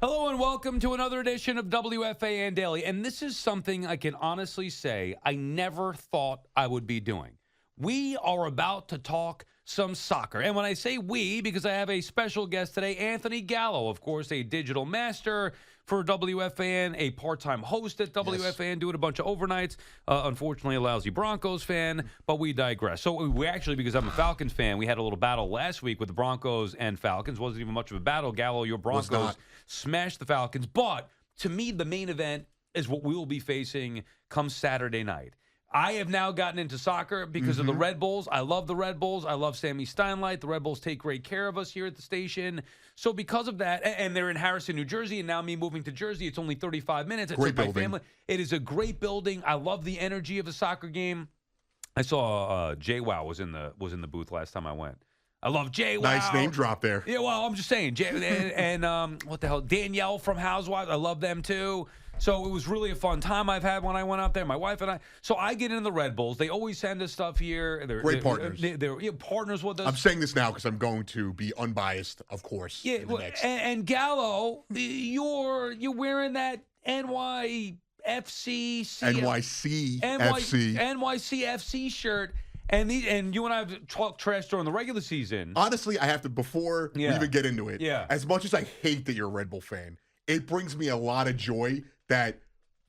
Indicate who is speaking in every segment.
Speaker 1: Hello and welcome to another edition of WFAN Daily. And this is something I can honestly say I never thought I would be doing. We are about to talk some soccer. And when I say we, because I have a special guest today, Anthony Gallo, of course, a digital master for WFAN, a part-time host at WFAN, doing a bunch of overnights. Unfortunately, a lousy Broncos fan, but we digress. So we actually, because I'm a Falcons fan, we had a little battle last week with the Broncos and Falcons. Wasn't even much of a battle. Gallo, your Broncos smashed the Falcons. But to me, the main event is what we will be facing come Saturday night. I have now gotten into soccer because of the Red Bulls. I love the Red Bulls. I love Sammy Steinlight. The Red Bulls take great care of us here at the station. So because of that, and they're in Harrison, New Jersey, and now me moving to Jersey, it's only 35 minutes. It's
Speaker 2: Great
Speaker 1: my
Speaker 2: building.
Speaker 1: family. It is a great building. I love the energy of a soccer game. I saw JWoww was in the booth last time I went. I love JWoww.
Speaker 2: Nice name drop there.
Speaker 1: Yeah, well, I'm just saying. And what the hell? Danielle from Housewives. I love them too. So it was really a fun time I've had when I went out there, my wife and I. So I get into the Red Bulls. They always send us stuff here.
Speaker 2: Great partners.
Speaker 1: They're partners with us.
Speaker 2: I'm saying this now because I'm going to be unbiased, of course.
Speaker 1: Yeah,
Speaker 2: in the next.
Speaker 1: and Gallo, you're wearing that NYFC NYCFC shirt. And you and I have talked trash during the regular season.
Speaker 2: Honestly, I have to, before we even get into it, as much as I hate that you're a Red Bull fan, it brings me a lot of joy that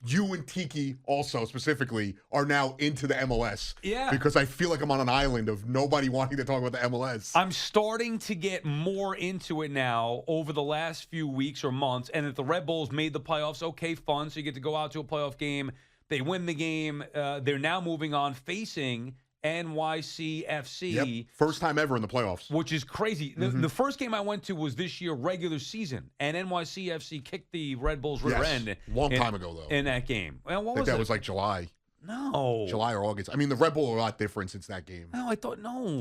Speaker 2: you and Tiki also specifically are now into the MLS.
Speaker 1: Yeah.
Speaker 2: Because I feel like I'm on an island of nobody wanting to talk about the MLS.
Speaker 1: I'm starting to get more into it now over the last few weeks or months. And that the Red Bulls made the playoffs, okay, fun. So you get to go out to a playoff game. They win the game. They're now moving on facing NYCFC.
Speaker 2: Yep. First time ever in the playoffs.
Speaker 1: Which is crazy. The first game I went to was this year, regular season, and NYCFC kicked the Red Bulls rear end.
Speaker 2: Long time ago, though.
Speaker 1: In that game. Well, what
Speaker 2: I think
Speaker 1: was
Speaker 2: that
Speaker 1: it?
Speaker 2: was like July.
Speaker 1: No.
Speaker 2: July or August. I mean, the Red Bull are a lot different since that game.
Speaker 1: No,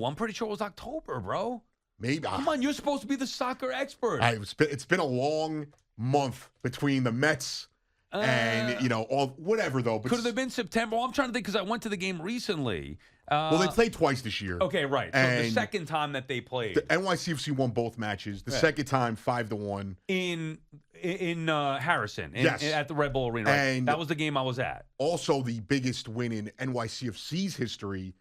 Speaker 1: I'm pretty sure it was October, bro.
Speaker 2: Maybe.
Speaker 1: Come on, you're supposed to be the soccer expert.
Speaker 2: It's been a long month between the Mets and, all whatever, though. But
Speaker 1: could it have been September? Well, I'm trying to think because I went to the game recently.
Speaker 2: Well, they played twice this year.
Speaker 1: Okay, right. So
Speaker 2: And
Speaker 1: the second time that they played.
Speaker 2: The NYCFC won both matches. The second time, 5-1.
Speaker 1: In Harrison. At the Red Bull Arena. Right?
Speaker 2: And
Speaker 1: that was the game I was at.
Speaker 2: Also the biggest win in NYCFC's history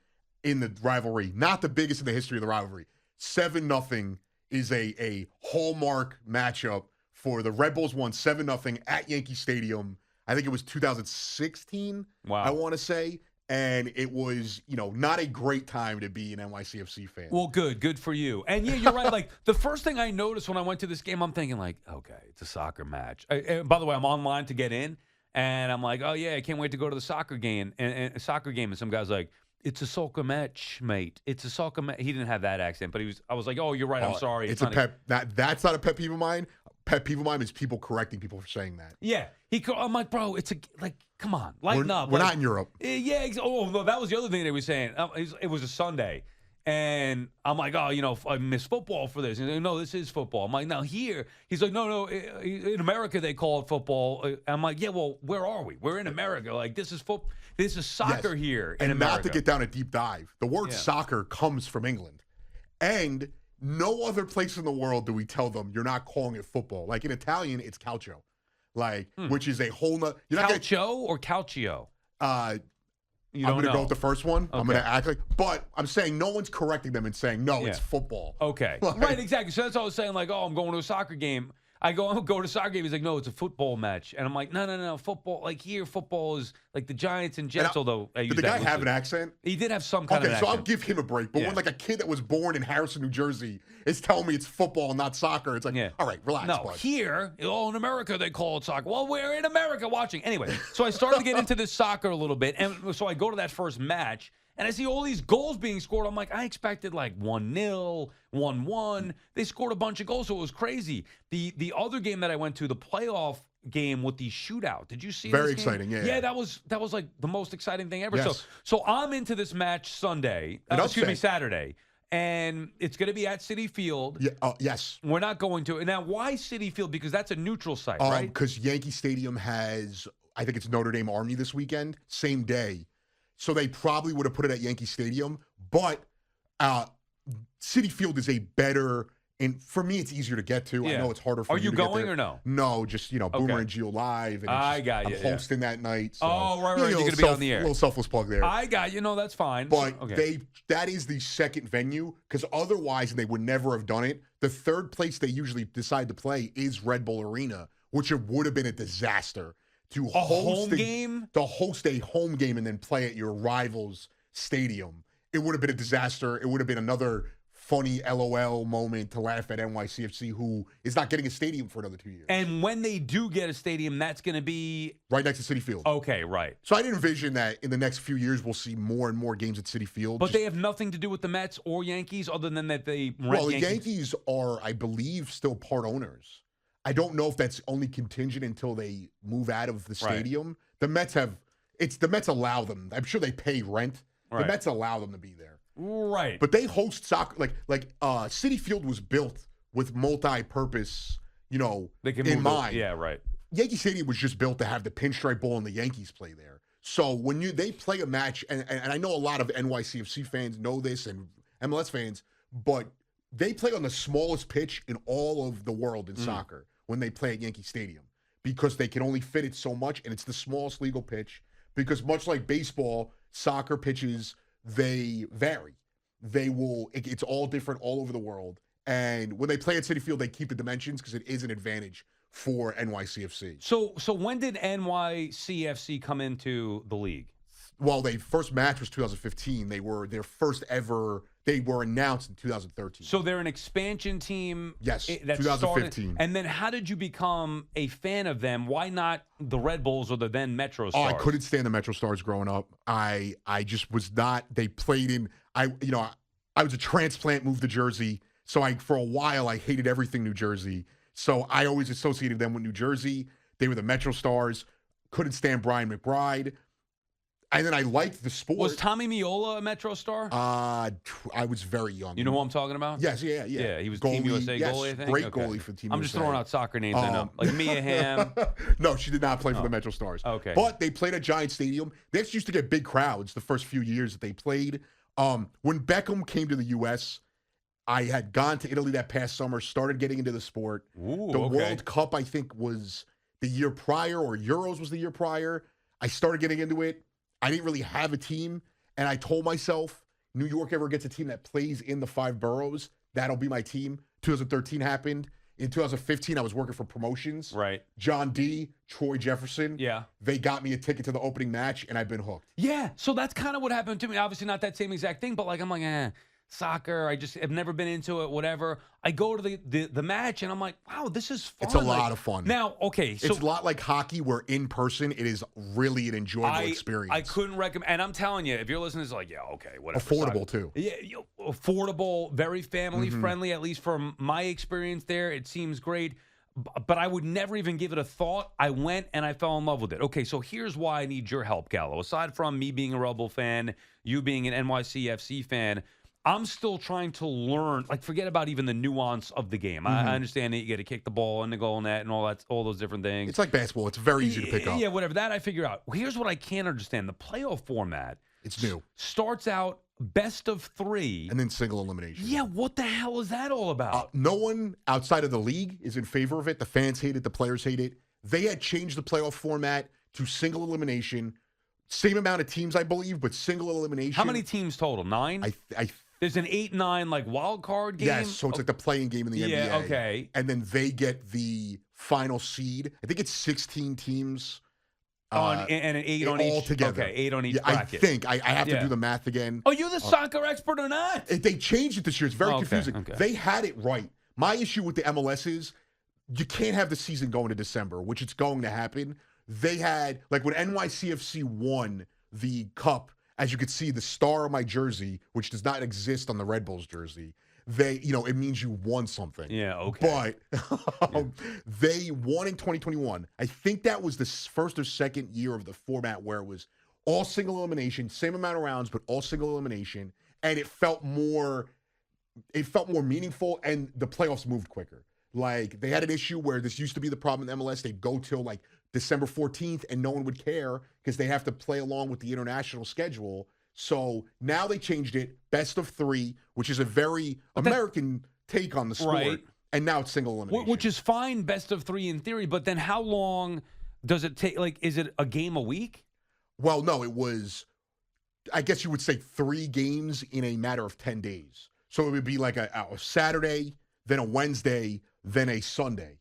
Speaker 2: in the rivalry. Not the biggest in the history of the rivalry. 7-0 is a hallmark matchup for the Red Bulls won 7-0 at Yankee Stadium. I think it was 2016, I want to say. And it was, not a great time to be an NYCFC fan.
Speaker 1: Well, good for you. And yeah, you're right. Like the first thing I noticed when I went to this game, I'm thinking like, okay, it's a soccer match. And by the way, I'm online to get in, and I'm like, oh yeah, I can't wait to go to the soccer game. And some guy's like, it's a soccer match, mate. It's a soccer match. He didn't have that accent, but I was like, oh, you're right. I'm sorry.
Speaker 2: It's a pet. That's not a pet peeve of mine. Pet peeve of mine is people correcting people for saying that.
Speaker 1: Yeah, I'm like, bro, come on, lighten up.
Speaker 2: We're not in Europe.
Speaker 1: Yeah. Oh, no, that was the other thing they were saying. It was a Sunday, and I'm like, oh, I miss football for this. And no, this is football. I'm like, now here, he's like, no, in America they call it football. I'm like, yeah, well, where are we? We're in America. Like this is football. This is soccer here in America.
Speaker 2: And not to get down a deep dive, the word soccer comes from England, and no other place in the world do we tell them you're not calling it football. Like in Italian, it's calcio, which is a whole nother.
Speaker 1: Calcio or calcio?
Speaker 2: I'm going to go with the first one. Okay. I'm going to act like, but I'm saying no one's correcting them and saying no, it's football.
Speaker 1: Okay, right, exactly. So that's what I was saying. Like, oh, I'm going to a soccer game. I'm going to a soccer game. He's like, no, it's a football match. And I'm like, no, football. Like here, football is like the Giants and Jets. Although
Speaker 2: did the guy have an accent?
Speaker 1: He did have some kind of accent.
Speaker 2: Okay, so I'll give him a break. But when like a kid that was born in Harrison, New Jersey, is telling me it's football and not soccer, it's like, all right, relax.
Speaker 1: No,
Speaker 2: bud.
Speaker 1: here, in America they call it soccer. Well, we're in America watching anyway. So I started to get into this soccer a little bit, and so I go to that first match. And I see all these goals being scored. I'm like, I expected like 1-0, 1-1. They scored a bunch of goals, so it was crazy. The other game that I went to, the playoff game with the shootout. Did you see?
Speaker 2: Very
Speaker 1: this game?
Speaker 2: exciting, yeah.
Speaker 1: Yeah, that was like the most exciting thing ever.
Speaker 2: Yes.
Speaker 1: So I'm into this match Saturday, and it's going to be at Citi Field.
Speaker 2: Yeah, yes.
Speaker 1: We're not going to. Now, why Citi Field? Because that's a neutral site, right?
Speaker 2: Because Yankee Stadium has, I think it's Notre Dame Army this weekend, same day. So they probably would have put it at Yankee Stadium, but Citi Field is a better And for me, it's easier to get to. I
Speaker 1: Yeah.
Speaker 2: know it's harder for
Speaker 1: Are
Speaker 2: you
Speaker 1: you
Speaker 2: to
Speaker 1: going
Speaker 2: get there.
Speaker 1: or no?
Speaker 2: No, just, Boomer
Speaker 1: Okay.
Speaker 2: and Gio live. And
Speaker 1: I got you,
Speaker 2: I'm
Speaker 1: yeah.
Speaker 2: hosting that night. So,
Speaker 1: Oh, right. You're
Speaker 2: a
Speaker 1: going to be on the air.
Speaker 2: A little selfless plug there.
Speaker 1: I got you. No, that's fine.
Speaker 2: But
Speaker 1: Okay.
Speaker 2: that is the second venue, because otherwise, and they would never have done it, the third place they usually decide to play is Red Bull Arena, which it would have been a disaster to host
Speaker 1: game?
Speaker 2: To host a home game and then play at your rival's stadium. It would have been a disaster. It would have been another funny LOL moment to laugh at NYCFC, who is not getting a stadium for another 2 years.
Speaker 1: And when they do get a stadium, that's going to be
Speaker 2: right next to Citi Field.
Speaker 1: Okay, right.
Speaker 2: So I'd envision that in the next few years we'll see more and more games at Citi Field.
Speaker 1: But they have nothing to do with the Mets or Yankees other than that they rent
Speaker 2: Well, the Yankees are, I believe, still part owners. I don't know if that's only contingent until they move out of the stadium. The Mets the Mets allow them. I'm sure they pay rent. The Mets allow them to be there.
Speaker 1: Right.
Speaker 2: But they host soccer like Citi Field was built with multi-purpose,
Speaker 1: they can
Speaker 2: in mind.
Speaker 1: Yeah, right.
Speaker 2: Yankee Stadium was just built to have the Pinstripe Bowl and the Yankees play there. So when they play a match, and I know a lot of NYCFC fans know this and MLS fans, but they play on the smallest pitch in all of the world in soccer when they play at Yankee Stadium, because they can only fit it so much, and it's the smallest legal pitch, because much like baseball, soccer pitches, they vary. It's all different all over the world. And when they play at Citi Field, they keep the dimensions because it is an advantage for NYCFC.
Speaker 1: So when did NYCFC come into the league?
Speaker 2: Well, their first match was 2015. They were their first ever. They were announced in 2013.
Speaker 1: So they're an expansion team.
Speaker 2: Yes,
Speaker 1: that
Speaker 2: 2015.
Speaker 1: Started, and then how did you become a fan of them? Why not the Red Bulls or the then Metro Stars?
Speaker 2: Oh, I couldn't stand the Metro Stars growing up. I just was not. They played in. I was a transplant, moved to Jersey. So for a while I hated everything New Jersey. So I always associated them with New Jersey. They were the Metro Stars. Couldn't stand Brian McBride. And then I liked the sport.
Speaker 1: Was Tommy Miola a Metro Star?
Speaker 2: I was very young.
Speaker 1: You know who I'm talking about?
Speaker 2: Yes, yeah.
Speaker 1: Yeah, he was
Speaker 2: goalie,
Speaker 1: Team USA
Speaker 2: yes,
Speaker 1: goalie, I think.
Speaker 2: Great
Speaker 1: Okay.
Speaker 2: goalie for Team
Speaker 1: I'm
Speaker 2: USA.
Speaker 1: just throwing out soccer names I know. Like Mia Hamm.
Speaker 2: No, she did not play for the Metro Stars.
Speaker 1: Okay.
Speaker 2: But they played at Giant Stadium. They actually used to get big crowds the first few years that they played. When Beckham came to the U.S., I had gone to Italy that past summer, started getting into the sport. The World Cup, I think, was the year prior, or Euros was the year prior. I started getting into it. I didn't really have a team, and I told myself, New York ever gets a team that plays in the 5 boroughs, that'll be my team. 2013 happened. In 2015, I was working for promotions.
Speaker 1: Right.
Speaker 2: John D., Troy Jefferson.
Speaker 1: Yeah.
Speaker 2: They got me a ticket to the opening match, and I've been hooked.
Speaker 1: Yeah, so that's kind of what happened to me. Obviously not that same exact thing, but I'm like, soccer, I just have never been into it, whatever. I go to the match, and I'm like, wow, this is fun.
Speaker 2: It's a lot of fun.
Speaker 1: Now, okay. So
Speaker 2: it's a lot like hockey, where in person, it is really an enjoyable experience.
Speaker 1: I couldn't recommend, and I'm telling you, if you're listening, it's like, yeah, okay, whatever.
Speaker 2: Affordable, too.
Speaker 1: Yeah, affordable, very family-friendly, at least from my experience there. It seems great. But I would never even give it a thought. I went and I fell in love with it. Okay, so here's why I need your help, Gallo. Aside from me being a Rebel fan, you being an NYCFC fan, I'm still trying to learn. Forget about even the nuance of the game. I understand that you got to kick the ball in the goal net and all those different things.
Speaker 2: It's like basketball. It's very easy to pick up.
Speaker 1: Yeah, whatever. That I figure out. Here's what I can't understand. The playoff format.
Speaker 2: It's new.
Speaker 1: Starts out best of 3.
Speaker 2: And then single elimination.
Speaker 1: Yeah, what the hell is that all about?
Speaker 2: No one outside of the league is in favor of it. The fans hate it. The players hate it. They had changed the playoff format to single elimination. Same amount of teams, I believe, but single elimination.
Speaker 1: How many teams total? 9? There's an 8-9 wild card game.
Speaker 2: Yes, so it's like the playing game in the NBA.
Speaker 1: Yeah, okay.
Speaker 2: And then they get the final seed. I think it's 16 teams.
Speaker 1: And an 8 on each.
Speaker 2: All together.
Speaker 1: Okay, 8 on each
Speaker 2: I
Speaker 1: bracket.
Speaker 2: think. I have to do the math again.
Speaker 1: Oh, you're the soccer expert or not?
Speaker 2: They changed it this year. It's very confusing.
Speaker 1: Okay.
Speaker 2: They had it right. My issue with the MLS is you can't have the season going to December, which it's going to happen. They had, when NYCFC won the cup, as you could see, the star on my jersey, which does not exist on the Red Bulls jersey, it means you won something.
Speaker 1: Yeah, okay.
Speaker 2: But they won in 2021. I think that was the first or second year of the format where it was all single elimination, same amount of rounds, but all single elimination, and it felt more meaningful, and the playoffs moved quicker. They had an issue where this used to be the problem in MLS. They'd go till December 14th, and no one would care because they have to play along with the international schedule. So now they changed it, best of 3, which is a very American take on the sport.
Speaker 1: Right.
Speaker 2: And now it's single elimination.
Speaker 1: Which is fine, best of 3 in theory, but then how long does it take? Like, is it a game a week?
Speaker 2: Well, no, it was, I guess you would say 3 games in a matter of 10 days. So it would be like a Saturday, then a Wednesday, then a Sunday.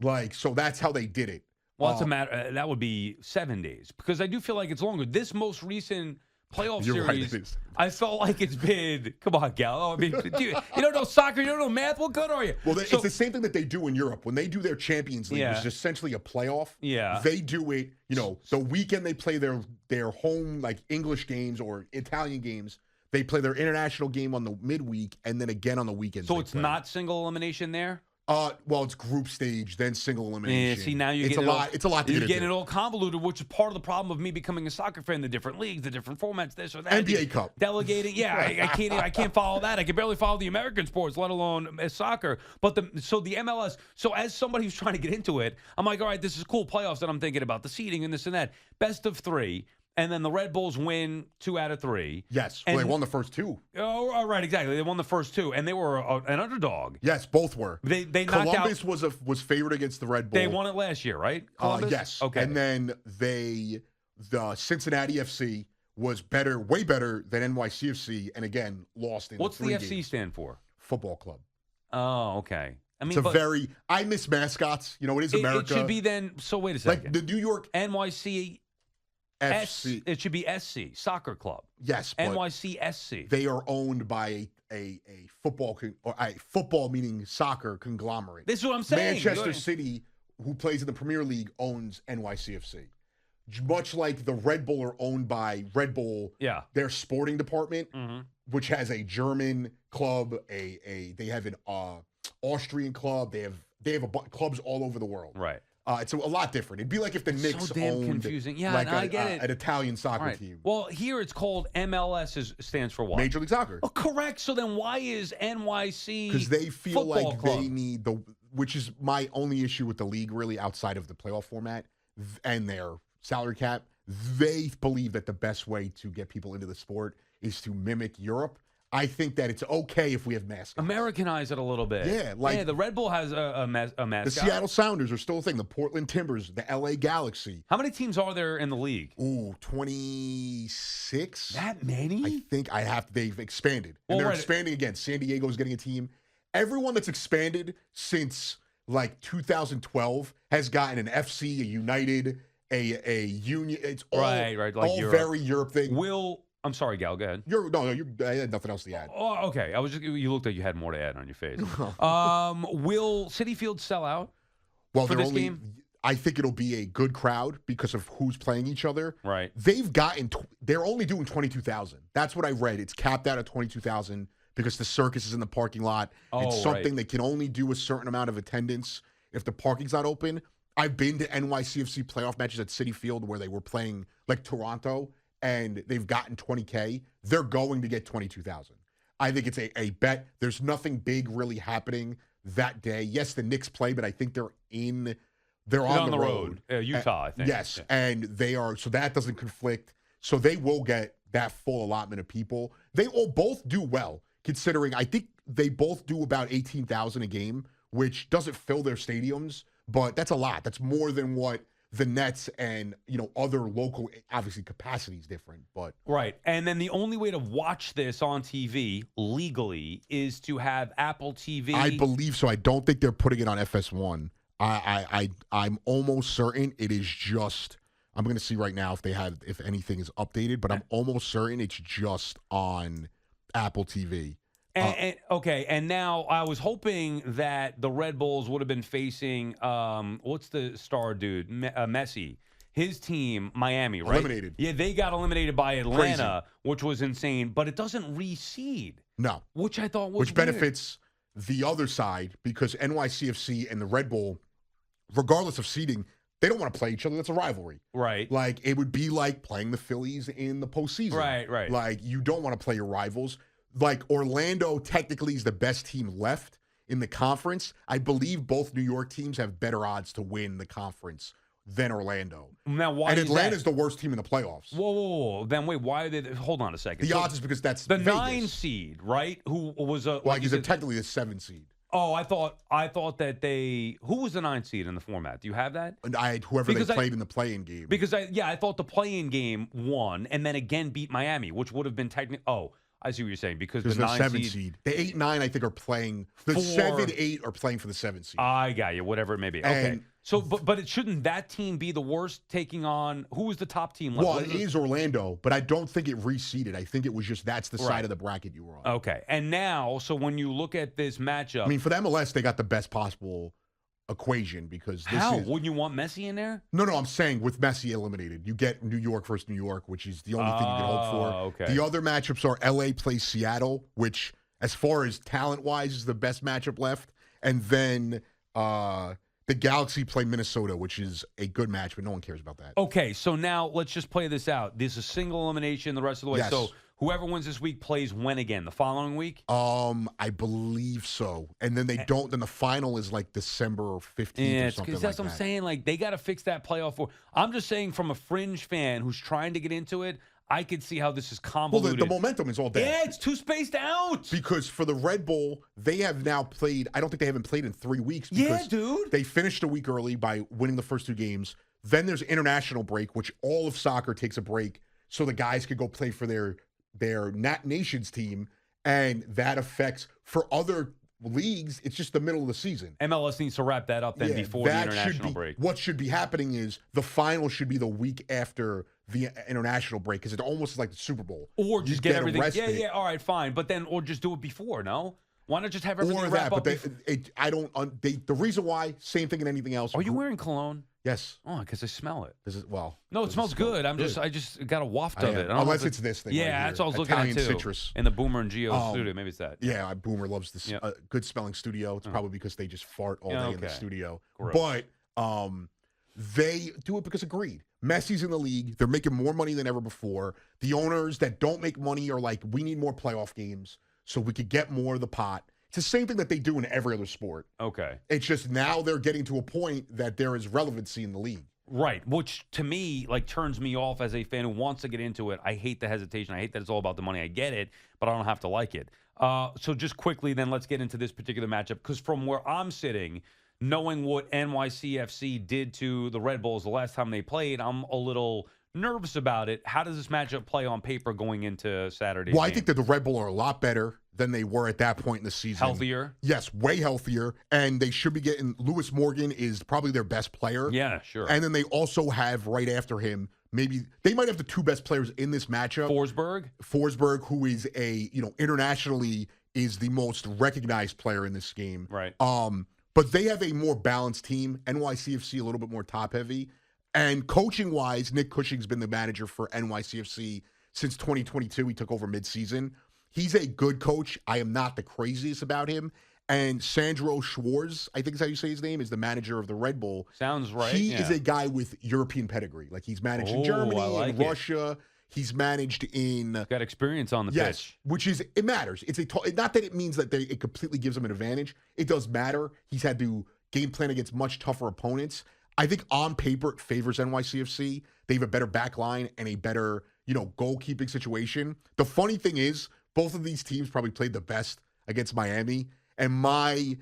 Speaker 2: Like, so that's how they did it.
Speaker 1: Well, that's a matter. That would be 7 days because I do feel like it's longer. This most recent playoff
Speaker 2: You're right,
Speaker 1: series,
Speaker 2: it is.
Speaker 1: I felt like it's been. Come on, Gal. I mean, you don't know soccer, you don't know math. What good are you?
Speaker 2: Well, it's the same thing that they do in Europe when they do their Champions League, which is essentially a playoff.
Speaker 1: Yeah,
Speaker 2: they do it. The weekend they play their home like English games or Italian games. They play their international game on the midweek and then again on the weekends.
Speaker 1: So it's not single elimination there.
Speaker 2: Well, it's group stage, then single elimination.
Speaker 1: Yeah, see, now you're
Speaker 2: it's
Speaker 1: getting
Speaker 2: a lot. It's a lot to
Speaker 1: you're
Speaker 2: get
Speaker 1: getting
Speaker 2: into.
Speaker 1: it all convoluted, which is part of the problem of me becoming a soccer fan. The different leagues, the different formats, this or that.
Speaker 2: NBA Cup
Speaker 1: delegating. Yeah, I can't follow that. I can barely follow the American sports, let alone soccer. But the MLS. So as somebody who's trying to get into it, I'm like, all right, this is cool playoffs, and I'm thinking about the seeding and this and that. Best of 3. And then the Red Bulls win 2 out of 3.
Speaker 2: Yes, well, they won the first 2.
Speaker 1: Oh, all right, exactly. They won the first 2, and they were an underdog.
Speaker 2: Yes, both were.
Speaker 1: They knocked
Speaker 2: Columbus
Speaker 1: out,
Speaker 2: was favored against the Red Bull.
Speaker 1: They won it last year, right? Columbus?
Speaker 2: Yes.
Speaker 1: Okay.
Speaker 2: And then the Cincinnati FC was way better than NYCFC, and again lost in.
Speaker 1: What's the FC
Speaker 2: games.
Speaker 1: stand for?
Speaker 2: Football Club.
Speaker 1: Oh, okay. I mean,
Speaker 2: I miss mascots. It is America.
Speaker 1: It should be then. So wait a second.
Speaker 2: Like the New York
Speaker 1: NYC.
Speaker 2: FC.
Speaker 1: It should be SC, Soccer Club.
Speaker 2: Yes, but
Speaker 1: NYCSC.
Speaker 2: they are owned by a football meaning soccer conglomerate.
Speaker 1: This is what I'm saying.
Speaker 2: Manchester City, who plays in the Premier League, owns NYCFC. Much like the Red Bull are owned by Red Bull, their sporting department, which has a German club, they have an Austrian club, they have clubs all over the world.
Speaker 1: Right.
Speaker 2: It's a lot different. It'd be like if the Knicks owned
Speaker 1: confusing. Yeah,
Speaker 2: like
Speaker 1: I get it.
Speaker 2: an Italian soccer team.
Speaker 1: Well, here it's called MLS. Stands for what?
Speaker 2: Major League Soccer.
Speaker 1: Oh, correct. So then why is NYC?
Speaker 2: Because they feel like
Speaker 1: club?
Speaker 2: they need which is my only issue with the league, really, outside of the playoff format and their salary cap. They believe that the best way to get people into the sport is to mimic Europe. I think that it's okay if we have mascots.
Speaker 1: Americanize it a little bit.
Speaker 2: Yeah,
Speaker 1: the Red Bull has a mascot.
Speaker 2: The Seattle Sounders are still a thing. The Portland Timbers, the LA Galaxy.
Speaker 1: How many teams are there in the league?
Speaker 2: 26.
Speaker 1: That many?
Speaker 2: I think they've expanded. And they're expanding again. San Diego's getting a team. Everyone that's expanded since like 2012 has gotten an FC, a United, a Union. It's all,
Speaker 1: right, like
Speaker 2: all
Speaker 1: Europe.
Speaker 2: Very Europe thing.
Speaker 1: I'm sorry, Gal. Go ahead.
Speaker 2: I had nothing else to add.
Speaker 1: Oh, okay. You looked like you had more to add on your face. Will Citi Field sell out?
Speaker 2: Well,
Speaker 1: for this game?
Speaker 2: I think it'll be a good crowd because of who's playing each other.
Speaker 1: Right.
Speaker 2: They're only doing 22,000. That's what I read. It's capped out at 22,000 because the circus is in the parking lot. It's something that can only do a certain amount of attendance if the parking's not open. I've been to NYCFC playoff matches at Citi Field where they were playing like Toronto, and they've gotten 20K. They're going to get 22,000. I think it's a bet. There's nothing big really happening that day. Yes, the Knicks play, but I think they're on the road.
Speaker 1: Utah, I think.
Speaker 2: Yes, and they are, so that doesn't conflict. So they will get that full allotment of people. They all both do well, considering I think they both do about 18,000 a game, which doesn't fill their stadiums, but that's a lot. That's more than what the Nets and other local, obviously capacity is different, but
Speaker 1: right. And then the only way to watch this on TV legally is to have Apple TV.
Speaker 2: I believe so. I don't think they're putting it on FS1. I'm almost certain it is just. I'm going to see right now if anything is updated, but I'm almost certain it's just on Apple TV.
Speaker 1: And now I was hoping that the Red Bulls would have been facing what's the star dude, Messi, his team, Miami, right?
Speaker 2: Eliminated.
Speaker 1: Yeah, they got eliminated by Atlanta, which was insane, but it doesn't reseed.
Speaker 2: No,
Speaker 1: which I thought was
Speaker 2: which benefits the other side because NYCFC and the Red Bull, regardless of seeding, they don't want to play each other. That's a rivalry.
Speaker 1: Right.
Speaker 2: Like it would be like playing the Phillies in the postseason.
Speaker 1: Right.
Speaker 2: Like you don't want to play your rivals. Like Orlando technically is the best team left in the conference. I believe both New York teams have better odds to win the conference than Orlando.
Speaker 1: Now, why
Speaker 2: And
Speaker 1: is
Speaker 2: Atlanta's
Speaker 1: that?
Speaker 2: the worst team in the playoffs.
Speaker 1: Whoa. Then wait, why are they? Hold on a second.
Speaker 2: The
Speaker 1: So
Speaker 2: odds is because that's
Speaker 1: the
Speaker 2: Vegas.
Speaker 1: 9 seed, right? Who was a
Speaker 2: Like,
Speaker 1: you
Speaker 2: is it
Speaker 1: said-
Speaker 2: technically the 7 seed?
Speaker 1: Oh, I thought that they. Who was the 9 seed in the format? Do you have that?
Speaker 2: And whoever
Speaker 1: Because
Speaker 2: they played in the play-in game.
Speaker 1: Because I thought the play-in game won and then again beat Miami, which would have been technically. Oh, I see what you're saying. Because
Speaker 2: There's
Speaker 1: the
Speaker 2: no
Speaker 1: 9
Speaker 2: 7
Speaker 1: seed.
Speaker 2: seed. The 8, 9, I think, are playing. The
Speaker 1: For-
Speaker 2: 7, 8 are playing for the 7 seed.
Speaker 1: I got you. Whatever it may be. Okay.
Speaker 2: And-
Speaker 1: So, but it shouldn't that team be the worst taking on who was the top team? Left?
Speaker 2: Well,
Speaker 1: What
Speaker 2: it is Orlando, but I don't think it reseeded. I think it was just that's the
Speaker 1: Right.
Speaker 2: side of the bracket you were on.
Speaker 1: Okay. And now, so when you look at this matchup,
Speaker 2: I mean, for the MLS, they got the best possible equation because this
Speaker 1: how
Speaker 2: is.
Speaker 1: wouldn't you want Messi in there?
Speaker 2: No, I'm saying with Messi eliminated, you get New York versus New York, which is the only thing you can hope for.
Speaker 1: Okay.
Speaker 2: The other matchups are LA plays Seattle, which, as far as talent-wise, is the best matchup left. And then the Galaxy play Minnesota, which is a good match, but no one cares about that.
Speaker 1: Okay, so now let's just play this out. This is single elimination the rest of the way.
Speaker 2: Yes.
Speaker 1: So whoever wins this week plays when again? The following week?
Speaker 2: I believe so. And then they don't. Then the final is like December 15th
Speaker 1: Yeah,
Speaker 2: or
Speaker 1: it's
Speaker 2: something
Speaker 1: because
Speaker 2: like
Speaker 1: that's what I'm
Speaker 2: that.
Speaker 1: saying. Like they got to fix that playoff. I'm just saying, from a fringe fan who's trying to get into it, I could see how this is
Speaker 2: Well,
Speaker 1: convoluted.
Speaker 2: the momentum is all there.
Speaker 1: Yeah, it's too spaced out.
Speaker 2: Because for the Red Bull, they have now played. I don't think they haven't played in 3 weeks. Because
Speaker 1: Yeah, dude.
Speaker 2: They finished a week early by winning the first 2 games. Then there's international break, which all of soccer takes a break, so the guys could go play for their nations team, and that affects for other leagues. It's just the middle of the season.
Speaker 1: MLS needs to wrap that up then before the
Speaker 2: that should
Speaker 1: international
Speaker 2: be-
Speaker 1: break.
Speaker 2: What should be happening is the final should be the week after the international break because it almost is like the Super Bowl.
Speaker 1: Or
Speaker 2: You
Speaker 1: just get
Speaker 2: a
Speaker 1: everything.
Speaker 2: respite.
Speaker 1: Yeah, all right, fine. But then, or just do it before, no? Why not just have everything
Speaker 2: Or
Speaker 1: wrap
Speaker 2: that,
Speaker 1: up?
Speaker 2: but I don't. The reason why, same thing in anything else.
Speaker 1: Are you wearing cologne?
Speaker 2: Yes.
Speaker 1: Oh, because I smell it.
Speaker 2: This is no,
Speaker 1: No, it smells good. I just got a waft
Speaker 2: I
Speaker 1: of
Speaker 2: am.
Speaker 1: it. I don't know
Speaker 2: Unless
Speaker 1: if
Speaker 2: it's this thing.
Speaker 1: Yeah,
Speaker 2: right
Speaker 1: that's
Speaker 2: here.
Speaker 1: what I was looking
Speaker 2: Italian
Speaker 1: at too.
Speaker 2: citrus.
Speaker 1: In the Boomer and Geo studio, maybe it's that.
Speaker 2: Yeah, Boomer loves this
Speaker 1: Yep.
Speaker 2: good smelling studio. It's probably because they just fart all
Speaker 1: Yeah,
Speaker 2: day in the
Speaker 1: okay.
Speaker 2: studio.
Speaker 1: Gross.
Speaker 2: But they do it because of greed. Messi's in the league. They're making more money than ever before. The owners that don't make money are like, we need more playoff games so we could get more of the pot. It's the same thing that they do in every other sport.
Speaker 1: Okay.
Speaker 2: It's just now they're getting to a point that there is relevancy in the league.
Speaker 1: Right, which to me like turns me off as a fan who wants to get into it. I hate the hesitation. I hate that it's all about the money. I get it, but I don't have to like it. So just quickly, then let's get into this particular matchup because from where I'm sitting, knowing what NYCFC did to the Red Bulls the last time they played, I'm a little nervous about it. How does this matchup play on paper going into Saturday?
Speaker 2: Well, I think that the Red Bull are a lot better than they were at that point in the season.
Speaker 1: Healthier?
Speaker 2: Yes, way healthier. And they should be getting Lewis Morgan is probably their best player.
Speaker 1: Yeah, sure.
Speaker 2: And then they also have right after him, maybe they might have the 2 best players in this matchup. Forsberg, who is internationally is the most recognized player in this game.
Speaker 1: Right.
Speaker 2: But they have a more balanced team. NYCFC a little bit more top heavy. And coaching wise, Nick Cushing's been the manager for NYCFC since 2022. He took over midseason. He's a good coach. I am not the craziest about him. And Sandro Schwarz, I think is how you say his name, is the manager of the Red Bull.
Speaker 1: Sounds right.
Speaker 2: He is a guy with European pedigree. Like he's managed in Germany and Russia. He's managed in
Speaker 1: got experience on the pitch,
Speaker 2: which is it matters. It's not that it means that it completely gives him an advantage. It does matter. He's had to game plan against much tougher opponents. I think on paper it favors NYCFC. They have a better back line and a better, goalkeeping situation. The funny thing is, both of these teams probably played the best against Miami. And my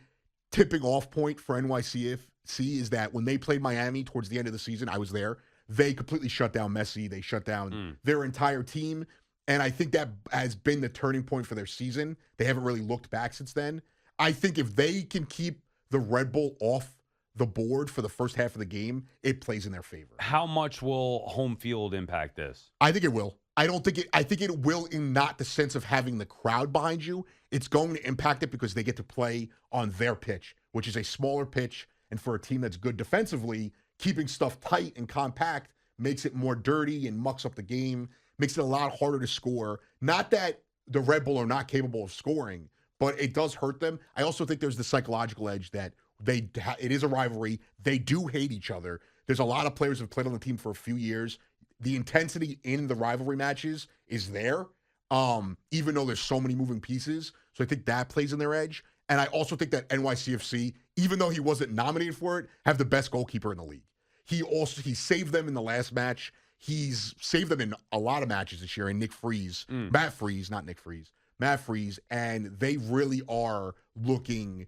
Speaker 2: tipping off point for NYCFC is that when they played Miami towards the end of the season, I was there. They completely shut down Messi. They shut down their entire team. And I think that has been the turning point for their season. They haven't really looked back since then. I think if they can keep the Red Bull off the board for the first half of the game, it plays in their favor.
Speaker 1: How much will home field impact this?
Speaker 2: I think it will. I think it will in not the sense of having the crowd behind you. It's going to impact it because they get to play on their pitch, which is a smaller pitch. And for a team that's good defensively, keeping stuff tight and compact makes it more dirty and mucks up the game, makes it a lot harder to score. Not that the Red Bull are not capable of scoring, but it does hurt them. I also think there's the psychological edge that it is a rivalry. They do hate each other. There's a lot of players who have played on the team for a few years. The intensity in the rivalry matches is there, even though there's so many moving pieces. So I think that plays in their edge. And I also think that NYCFC, even though he wasn't nominated for it, have the best goalkeeper in the league. He saved them in the last match. He's saved them in a lot of matches this year. And Matt Freese, not Nick Freese, Matt Freese, and they really are looking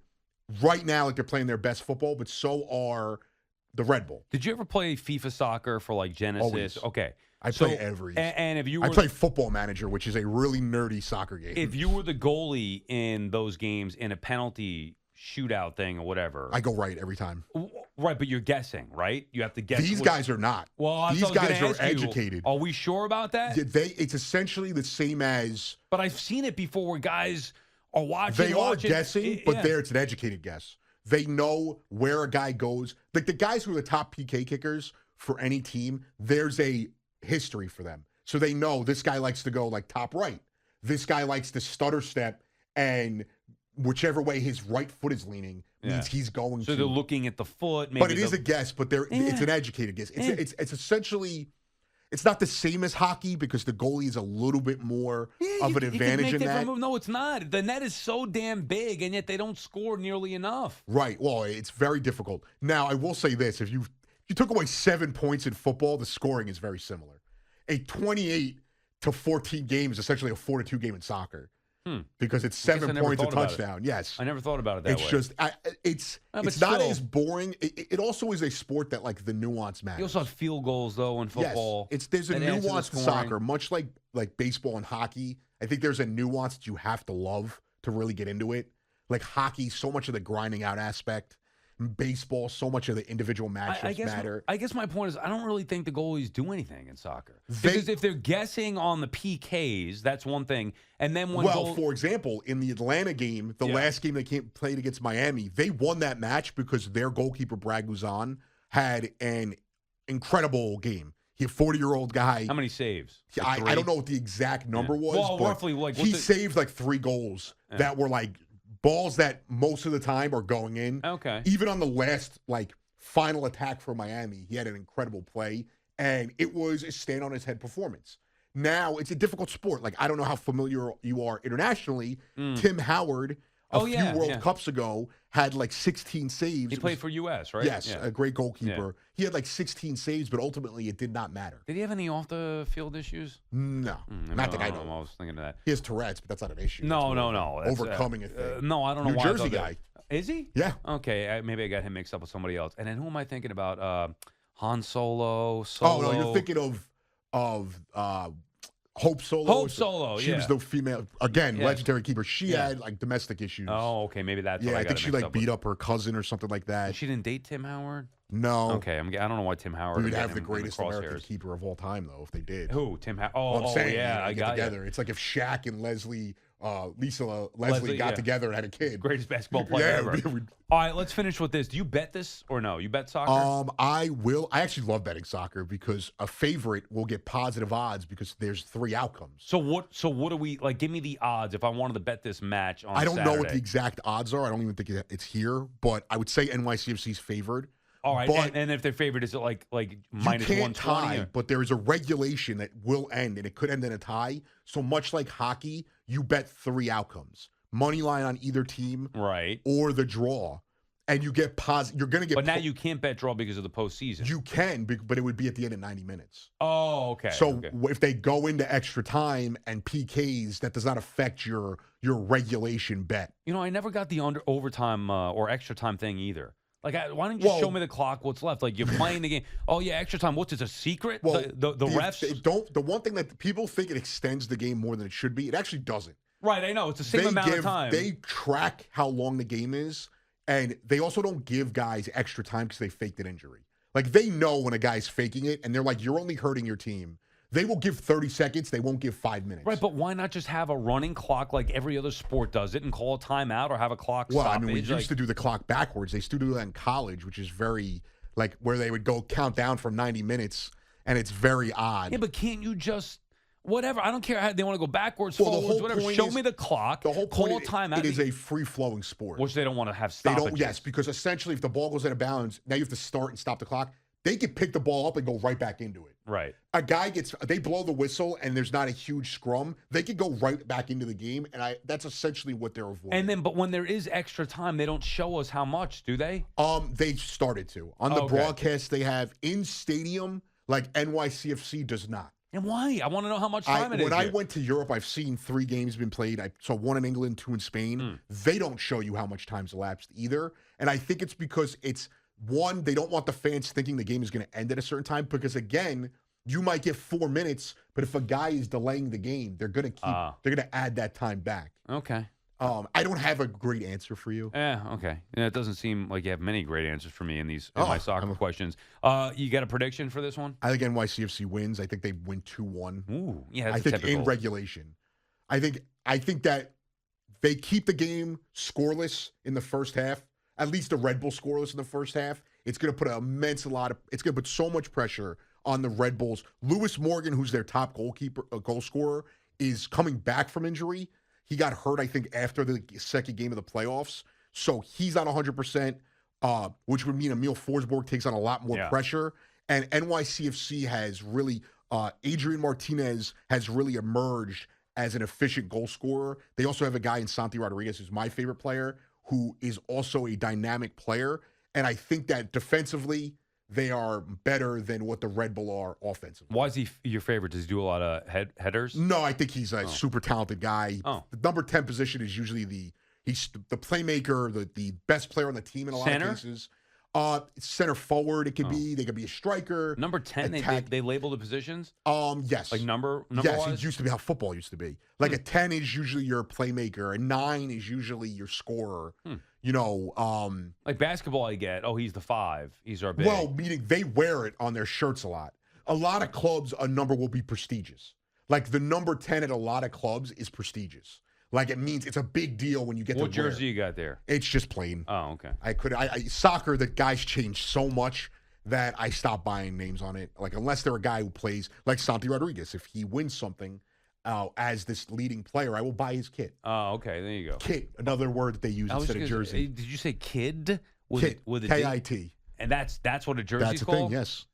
Speaker 2: right now like they're playing their best football, but so are the Red Bull.
Speaker 1: Did you ever play FIFA soccer for like Genesis?
Speaker 2: Always.
Speaker 1: Okay.
Speaker 2: I play every.
Speaker 1: And if you were,
Speaker 2: I play Football Manager, which is a really nerdy soccer game.
Speaker 1: If you were the goalie in those games in a penalty shootout thing or whatever,
Speaker 2: I go right every time.
Speaker 1: Right, but you're guessing, right? You have to guess.
Speaker 2: These guys are not.
Speaker 1: Well,
Speaker 2: these guys are educated.
Speaker 1: Are we sure about that?
Speaker 2: It's essentially the same as.
Speaker 1: But I've seen it before where guys are watching.
Speaker 2: They are guessing, but it's an educated guess. They know where a guy goes. Like the guys who are the top PK kickers for any team, there's a history for them. So they know this guy likes to go like top right. This guy likes to stutter step, and whichever way his right foot is leaning means he's going to.
Speaker 1: So they're looking at the foot. Maybe
Speaker 2: but it is a guess, but it's an educated guess. It's essentially, it's not the same as hockey because the goalie is a little bit more of an advantage in that.
Speaker 1: No, it's not. The net is so damn big, and yet they don't score nearly enough.
Speaker 2: Right. Well, it's very difficult. Now, I will say this. If you took away 7 points in football, the scoring is very similar. A 28-14 game is essentially a 4-2 game in soccer. Because it's 7 points a touchdown. Yes.
Speaker 1: I never thought about it that way.
Speaker 2: It's just, it's not as boring. It also is a sport that, like, the nuance matters.
Speaker 1: You also have field goals, though, in football.
Speaker 2: Yes. There's a nuance to soccer, much like baseball and hockey. I think there's a nuance that you have to love to really get into it. Like hockey, so much of the grinding out aspect. Baseball, so much of the individual matchups matter.
Speaker 1: I guess my point is I don't really think the goalies do anything in soccer. Because if they're guessing on the PKs, that's one thing. And then
Speaker 2: for example, in the Atlanta game, the last game they played against Miami, they won that match because their goalkeeper, Brad Guzan, had an incredible game. He a 40-year-old guy.
Speaker 1: How many saves?
Speaker 2: I don't know what the exact number was,
Speaker 1: well,
Speaker 2: but
Speaker 1: roughly,
Speaker 2: he saved like 3 goals that were like balls that most of the time are going in.
Speaker 1: Okay.
Speaker 2: Even on the last, final attack for Miami, he had an incredible play, and it was a stand-on-his-head performance. Now, it's a difficult sport. Like, I don't know how familiar you are internationally. Tim Howard, a few World Cups ago, had 16 saves.
Speaker 1: He played for U.S., right?
Speaker 2: Yes, a great goalkeeper. Yeah. He had 16 saves, but ultimately it did not matter.
Speaker 1: Did he have any off-the-field issues?
Speaker 2: No. Not that I know.
Speaker 1: I was thinking of that.
Speaker 2: He has Tourette's, but that's not an issue.
Speaker 1: No.
Speaker 2: That's overcoming a thing.
Speaker 1: No, I don't know
Speaker 2: New
Speaker 1: why.
Speaker 2: Jersey guy.
Speaker 1: Is he?
Speaker 2: Yeah.
Speaker 1: Okay, maybe I got him mixed up with somebody else. And then who am I thinking about? Han Solo.
Speaker 2: Oh, no, you're thinking of Hope Solo.
Speaker 1: Hope Solo,
Speaker 2: She was the female, legendary keeper. She had domestic issues.
Speaker 1: Oh, okay, maybe that's.
Speaker 2: Yeah,
Speaker 1: what
Speaker 2: I think she beat up her cousin or something like that.
Speaker 1: She didn't date Tim Howard.
Speaker 2: No.
Speaker 1: Okay, I don't know why Tim Howard.
Speaker 2: We would have the greatest American keeper of all time, though, if they did.
Speaker 1: Who? Tim Howard.
Speaker 2: I'm saying,
Speaker 1: I got
Speaker 2: together. It's like if Shaq and Lisa Leslie got together and had a kid.
Speaker 1: Greatest basketball player ever. All right, let's finish with this. Do you bet this or no? You bet soccer?
Speaker 2: I will. I actually love betting soccer because a favorite will get positive odds because there's 3 outcomes.
Speaker 1: So what do we like? Give me the odds if I wanted to bet this match on
Speaker 2: I don't
Speaker 1: Saturday.
Speaker 2: know what the exact odds are. I don't even think it's here, but I would say NYCFC's favored.
Speaker 1: All right, and if they're favored, is it like minus 120? You can't tie,
Speaker 2: but there is a regulation that will end, and it could end in a tie. So much like hockey, you bet 3 outcomes: money line on either team,
Speaker 1: right,
Speaker 2: or the draw, and you get positive. You're going to get.
Speaker 1: But now you can't bet draw because of the postseason.
Speaker 2: You can, but it would be at the end of 90 minutes.
Speaker 1: Oh, okay.
Speaker 2: So if they go into extra time and PKs, that does not affect your regulation bet.
Speaker 1: I never got the overtime or extra time thing either. Like, why don't you show me the clock, what's left? Like, you're playing the game. Oh, yeah, extra time. What's it, a secret?
Speaker 2: Well,
Speaker 1: the refs?
Speaker 2: The one thing that people think it extends the game more than it should be, it actually doesn't.
Speaker 1: Right, I know. It's the same amount of time.
Speaker 2: They track how long the game is, and they also don't give guys extra time because they faked an injury. Like, they know when a guy's faking it, and they're like, you're only hurting your team. They will give 30 seconds. They won't give 5 minutes.
Speaker 1: Right, but why not just have a running clock like every other sport does it and call a timeout or have a clock stoppage?
Speaker 2: Well, I mean, we used to do the clock backwards. They used to do that in college, which is very, where they would go count down from 90 minutes, and it's very odd.
Speaker 1: Yeah, but can't you just, whatever, I don't care how they want to go backwards, forwards, whatever. Show me the clock,
Speaker 2: the whole point
Speaker 1: call a timeout.
Speaker 2: It is a free-flowing sport.
Speaker 1: Which they don't want to have stoppages.
Speaker 2: Yes, because essentially if the ball goes out of bounds, now you have to start and stop the clock. They can pick the ball up and go right back into it.
Speaker 1: Right.
Speaker 2: They blow the whistle and there's not a huge scrum, they could go right back into the game, and that's essentially what they're avoiding.
Speaker 1: But when there is extra time, they don't show us how much, do they?
Speaker 2: They started to. On the broadcast they have in stadium, like NYCFC does not.
Speaker 1: And why? I want to know how much time it is.
Speaker 2: When I went to Europe, I've seen 3 games been played. I saw 1 in England, 2 in Spain. They don't show you how much time's elapsed either. And I think it's because it's, one, they don't want the fans thinking the game is going to end at a certain time, because, again, you might get 4 minutes, but if a guy is delaying the game, they're going to add that time back.
Speaker 1: Okay.
Speaker 2: I don't have a great answer for you.
Speaker 1: Okay. Yeah, it doesn't seem like you have many great answers for me in my soccer questions. You got a prediction for this one?
Speaker 2: I think NYCFC wins. I think they win 2-1.
Speaker 1: Ooh, yeah, that's
Speaker 2: I think
Speaker 1: typical.
Speaker 2: in regulation. I think that they keep the game scoreless in the first half. At least the Red Bull scoreless in the first half. It's going to put it's going to put so much pressure on the Red Bulls. Lewis Morgan, who's their top goal scorer, is coming back from injury. He got hurt, I think, after the second game of the playoffs. So he's not 100%, which would mean Emil Forsberg takes on a lot more pressure. And NYCFC has really, Adrian Martinez has really emerged as an efficient goal scorer. They also have a guy in Santi Rodriguez, who's my favorite player, who is also a dynamic player. And I think that defensively, they are better than what the Red Bull are offensively.
Speaker 1: Why is he your favorite? Does he do a lot of headers?
Speaker 2: No, I think he's a super talented guy. The number 10 position is usually he's the playmaker, the best player on the team in a lot of cases. Center forward, it could be. They could be a striker.
Speaker 1: Number 10, they label the positions?
Speaker 2: Yes.
Speaker 1: Like number
Speaker 2: yes,
Speaker 1: wise?
Speaker 2: it used to be how football used to be. Like a 10 is usually your playmaker, a 9 is usually your scorer. You know,
Speaker 1: like basketball, I get. Oh, he's the 5. He's our big.
Speaker 2: Well, meaning they wear it on their shirts a lot. A lot of clubs, a number will be prestigious. Like the number 10 at a lot of clubs is prestigious. Like it means it's a big deal when you get to wear.
Speaker 1: What jersey you got there?
Speaker 2: It's just plain.
Speaker 1: Oh, okay.
Speaker 2: Soccer, the guys change so much that I stopped buying names on it. Like unless they're a guy who plays like Santi Rodriguez, if he wins something as this leading player, I will buy his kit.
Speaker 1: Oh, okay. There you go.
Speaker 2: Kit, another word that they use instead of jersey.
Speaker 1: Did you say kid?
Speaker 2: Kit,
Speaker 1: with a
Speaker 2: K-I-T.
Speaker 1: And that's what a jersey's
Speaker 2: That's a
Speaker 1: called?
Speaker 2: thing, yes.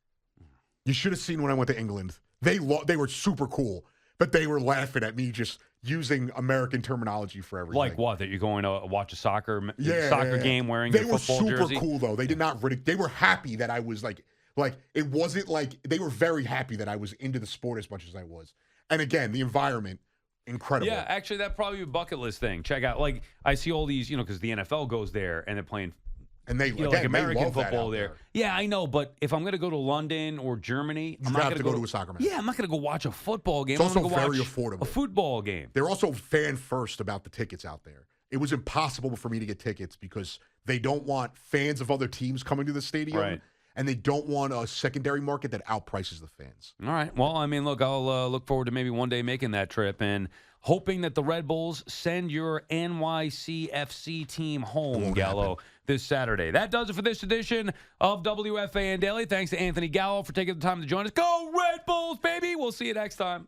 Speaker 2: You should have seen when I went to England. They were super cool, but they were laughing at me just using American terminology for everything.
Speaker 1: Like what? That you're going to watch a soccer game wearing
Speaker 2: your
Speaker 1: football jersey?
Speaker 2: They were super cool, though. They did not They were happy that I was like it wasn't like they were very happy that I was into the sport as much as I was. And again, the environment, incredible.
Speaker 1: Yeah, actually, that'd probably be a bucket list thing. Check out, like, I see all these, because the NFL goes there and they're playing,
Speaker 2: and they
Speaker 1: like American football
Speaker 2: there.
Speaker 1: Yeah, I know, but if I'm going to go to London or Germany, I'm not going to
Speaker 2: go to a soccer match.
Speaker 1: Yeah, I'm not going to go watch a football game.
Speaker 2: It's also
Speaker 1: I'm
Speaker 2: very
Speaker 1: watch
Speaker 2: affordable.
Speaker 1: A football game.
Speaker 2: They're also fan first about the tickets out there. It was impossible for me to get tickets because they don't want fans of other teams coming to the stadium.
Speaker 1: Right.
Speaker 2: And they don't want a secondary market that outprices the fans.
Speaker 1: All right. Well, I mean, look, I'll look forward to maybe one day making that trip and hoping that the Red Bulls send your NYCFC team home, Gallo, this Saturday. That does it for this edition of WFAN Daily. Thanks to Anthony Gallo for taking the time to join us. Go Red Bulls, baby! We'll see you next time.